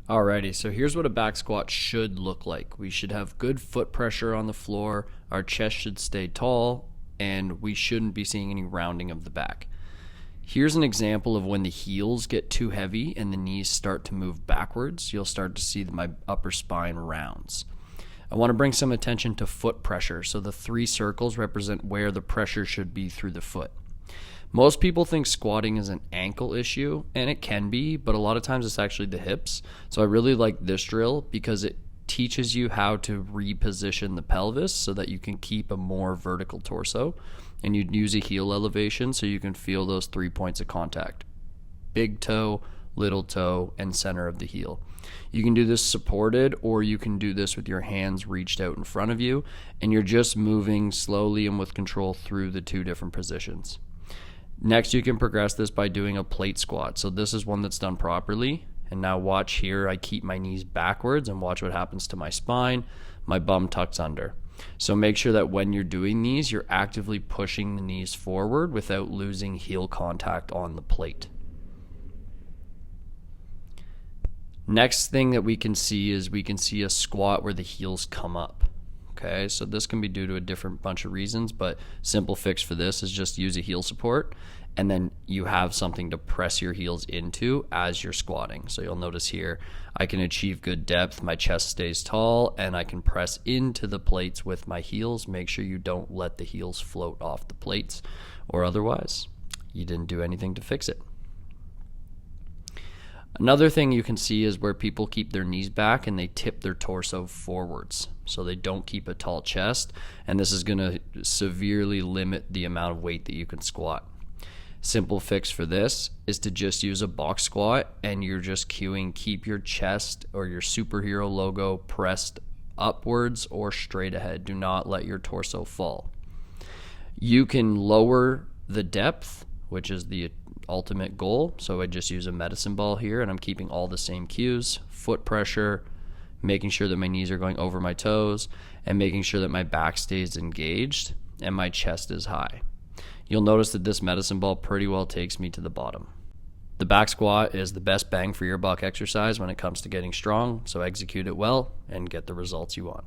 Alrighty, so here's what a back squat should look like. We should have good foot pressure on the floor, our chest should stay tall, and we shouldn't be seeing any rounding of the back. Here's an example of when the heels get too heavy and the knees start to move backwards. You'll start to see that my upper spine rounds. I want to bring some attention to foot pressure. So the 3 circles represent where the pressure should be through the foot. Most people think squatting is an ankle issue, and it can be, but a lot of times it's actually the hips. So I really like this drill because it teaches you how to reposition the pelvis so that you can keep a more vertical torso, and you'd use a heel elevation so you can feel those 3 points of contact: big toe, little toe, and center of the heel. You can do this supported, or you can do this with your hands reached out in front of you, and you're just moving slowly and with control through the 2 different positions. Next, you can progress this by doing a plate squat. So this is one that's done properly. And now watch here, I keep my knees backwards and watch what happens to my spine. My bum tucks under. So make sure that when you're doing these, you're actively pushing the knees forward without losing heel contact on the plate. Next thing that we can see is we can see a squat where the heels come up. Okay, so this can be due to a different bunch of reasons, but simple fix for this is just use a heel support, and then you have something to press your heels into as you're squatting. So you'll notice here, I can achieve good depth, my chest stays tall, and I can press into the plates with my heels. Make sure you don't let the heels float off the plates, or otherwise, you didn't do anything to fix it. Another thing you can see is where people keep their knees back and they tip their torso forwards. So they don't keep a tall chest, and this is going to severely limit the amount of weight that you can squat. Simple fix for this is to just use a box squat, and you're just cueing keep your chest or your superhero logo pressed upwards or straight ahead. Do not let your torso fall. You can lower the depth, which is the ultimate goal. So I just use a medicine ball here, and I'm keeping all the same cues: foot pressure, making sure that my knees are going over my toes, and making sure that my back stays engaged and my chest is high. You'll notice that this medicine ball pretty well takes me to the bottom. The back squat is the best bang for your buck exercise when it comes to getting strong, so execute it well and get the results you want.